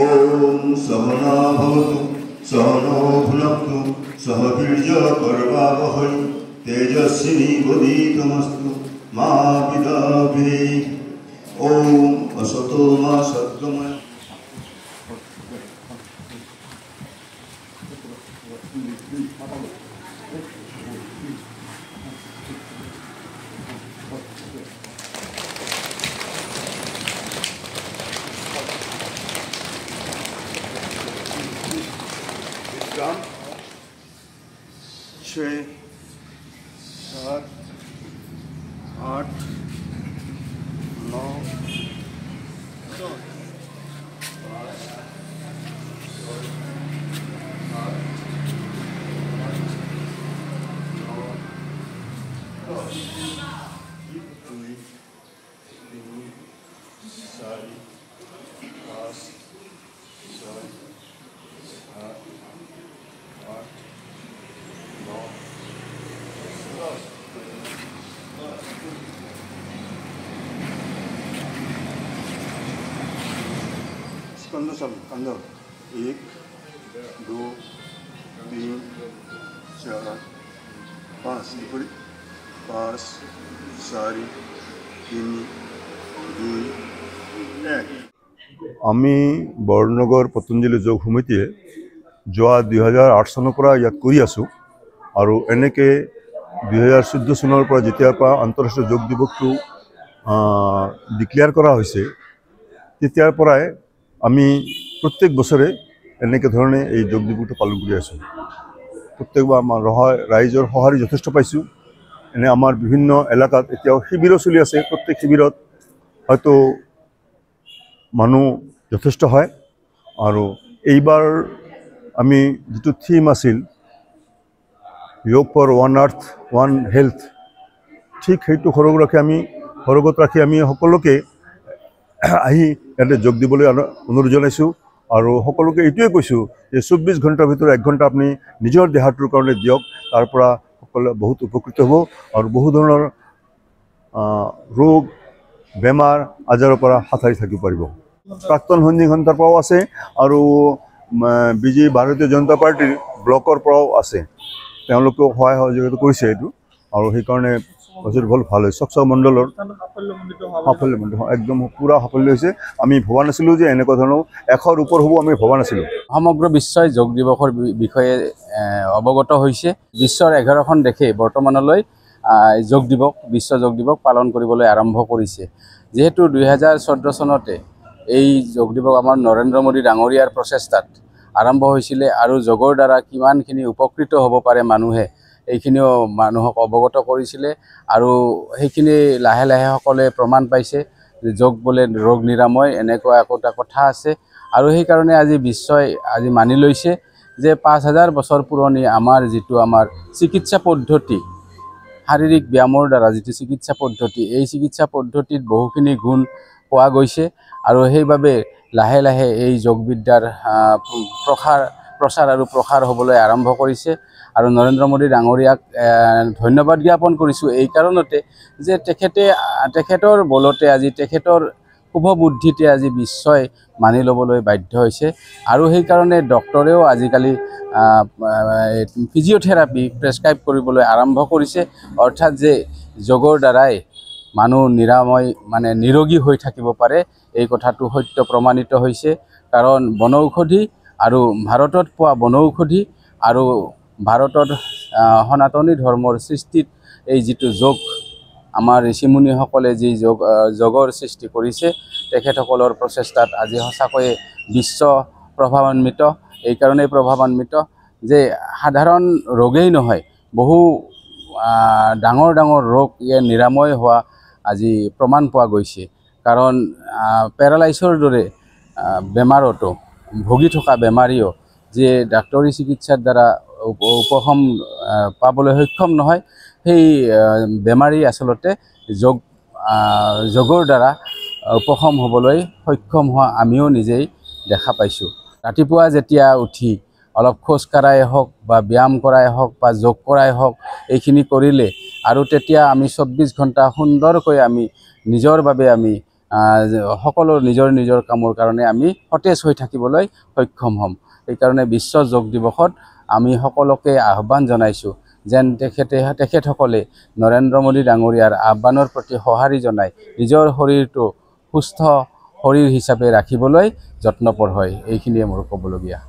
ओम सहना भवतु सहनो भुनक्तु सह वीर्यकर्मावहै तेजस्विनीवदीतमस्तु मा विद्विषावहै। ओम असतो मा सद्गमय। Drum. 6, 7, 8, 9, 10, कंदर 1, 2, 3, 4, 5 5, 4, 3, 2, 1। আমি বৰনগৰ পতঞ্জলি যোগ সমিতিয়ে যোৱা 2008 চনৰ পৰা ইয়াত কৰি আছো আৰু এনেকে 2014 চনৰ পৰা যেতিয়াৰ পৰা আন্তঃৰাষ্ট্ৰীয় যোগ দিৱসটো ডিক্লেয়াৰ কৰা হৈছে তেতিয়াৰ পৰাই আমি প্ৰত্যেক বছৰে এনেকে ধৰণে এই যোগ দিৱসটো পালন কৰি আছো। প্ৰত্যেকবাৰ আমাৰ ৰাইজৰ সহাৰি যথেষ্ট পাইছো। এনে আমাৰ বিভিন্ন এলেকাত এতিয়াও শিবিৰো চলি আছে। প্ৰত্যেক শিবিৰত হয়তো মানুহ যথেষ্ট হয় আৰু এইবাৰ আমি যেটো থিম আছিল yoga for one earth one health, ঠিক সেইটো সৰগত ৰাখি আমি সকলোকে আহি ইয়াতে যোগ দিবলৈ অনুৰোধ জনাইছোঁ আৰু সকলোকে এইটোৱে কৈছোঁ যে 24 ঘণ্টাৰ ভিতৰত 1 ঘণ্টা আপুনি নিজৰ দেহাটোৰ কাৰণে দিয়ক। তাৰ পৰা সকলোৱে বহুত উপকৃত হ'ব আৰু বহু ধৰণৰ ৰোগ বেমাৰ আজাৰৰ পৰা হাত সাৰি থাকিব পাৰিব। প্ৰাক্তন সৈনিক সন্থাৰ পৰাও আছে আৰু বিজেপি ভাৰতীয় জনতা পাৰ্টিৰ ব্লকৰ পৰাও আছে। তেওঁলোকেও সহায় সহযোগিতা কৰিছে এইটো আৰু সেইকাৰণে বস্তুটো বহুত ভাল হৈছে। স্বচ্ছ মণ্ডলৰ সাফল্য একদম পুৰা সাফল্য হৈছে। আমি ভবা নাছিলোঁ যে এনেকুৱা ধৰণৰ 100ৰ ওপৰ হ'ব, আমি ভবা নাছিলোঁ। সমগ্ৰ বিশ্বই যোগ দিৱসৰ বিষয়ে অৱগত হৈছে। বিশ্বৰ 11খন দেশে বৰ্তমানলৈ বিশ্ব যোগ দিৱস পালন কৰিবলৈ আৰম্ভ কৰিছে। যিহেতু 2014 চনতে এই যোগ দিৱস আমাৰ নৰেন্দ্ৰ মোদী ডাঙৰীয়াৰ প্ৰচেষ্টাত আৰম্ভ হৈছিলে আৰু যোগৰ দ্বাৰা কিমানখিনি উপকৃত হ'ব পাৰে মানুহে এইখিনিও মানুহক অৱগত কৰিছিলে আৰু সেইখিনি লাহে লাহে সকলোৱে প্ৰমাণ পাইছে যে যোগ বোলে ৰোগ নিৰাময় এনেকুৱা একোটা কথা আছে। আৰু সেইকাৰণে আজি বিশ্বই আজি মানি লৈছে যে 5000 বছৰ পুৰণি আমাৰ চিকিৎসা পদ্ধতি, শাৰীৰিক ব্যায়ামৰ দ্বাৰা যিটো চিকিৎসা পদ্ধতি, এই চিকিৎসা পদ্ধতিত বহুখিনি গুণ পোৱা গৈছে আৰু সেইবাবে লাহে লাহে এই যোগবিদ্যাৰ প্ৰচাৰ আৰু প্ৰসাৰ হ'বলৈ আৰম্ভ কৰিছে। আৰু নৰেন্দ্ৰ মোদী ডাঙৰীয়াক ধন্যবাদ জ্ঞাপন কৰিছোঁ এই কাৰণতে যে তেখেতৰ বলতে আজি তেখেতৰ শুভ বুদ্ধিতে আজি বিশ্বই মানি ল'বলৈ বাধ্য হৈছে। আৰু সেইকাৰণে ডক্টৰেও আজিকালি ফিজিঅ'থেৰাপি প্ৰেছক্ৰাইব কৰিবলৈ আৰম্ভ কৰিছে, অৰ্থাৎ যে যোগৰ দ্বাৰাই মানুহ নিৰোগী হৈ থাকিব পাৰে। এই কথাটো সত্য প্ৰমাণিত হৈছে, কাৰণ বনৌষধি আৰু ভাৰতত পোৱা বনৌষধি আৰু ভাৰতৰ সনাতনী ধৰ্মৰ সৃষ্টিত এই যিটো যোগ আমাৰ ঋষিমুনিসকলে যি যোগৰ সৃষ্টি কৰিছে, তেখেতসকলৰ প্ৰচেষ্টাত আজি সঁচাকৈয়ে বিশ্ব প্ৰভাৱান্বিত। এইকাৰণেই প্ৰভাৱান্বিত যে সাধাৰণ ৰোগেই নহয়, বহু ডাঙৰ ডাঙৰ ৰোগ নিৰাময় হোৱা আজি প্ৰমাণ পোৱা গৈছে। কাৰণ পেৰালাইছৰ দৰে বেমাৰতো ভুগি থকা বেমাৰীও যে ডাক্তৰী চিকিৎসাৰ দ্বাৰা উপশম পাবলৈ সক্ষম নহয়, সেই বেমাৰী আচলতে যোগৰ দ্বাৰা উপশম হ'বলৈ সক্ষম হোৱা আমিও নিজেই দেখা পাইছোঁ। ৰাতিপুৱা যেতিয়া উঠি অলপ খোজ কঢ়াই হওক বা ব্যায়াম কৰাই হওক বা যোগ কৰাই হওক, এইখিনি কৰিলে আৰু তেতিয়া আমি 24 ঘণ্টা সুন্দৰকৈ আমি নিজৰ বাবে আমি সকলো নিজৰ নিজৰ কামৰ কাৰণে আমি সতেজ হৈ থাকিবলৈ সক্ষম হ'ম। সেইকাৰণে বিশ্ব যোগ দিৱসত আমি সকলোকে আহ্বান জনাইছোঁ যেন তেখেতসকলে নৰেন্দ্ৰ মোদী ডাঙৰীয়াৰ আহ্বানৰ প্ৰতি সঁহাৰি জনাই নিজৰ শৰীৰটো সুস্থ শৰীৰ হিচাপে ৰাখিবলৈ যত্নপৰ হয়। এইখিনিয়ে মোৰ ক'বলগীয়া।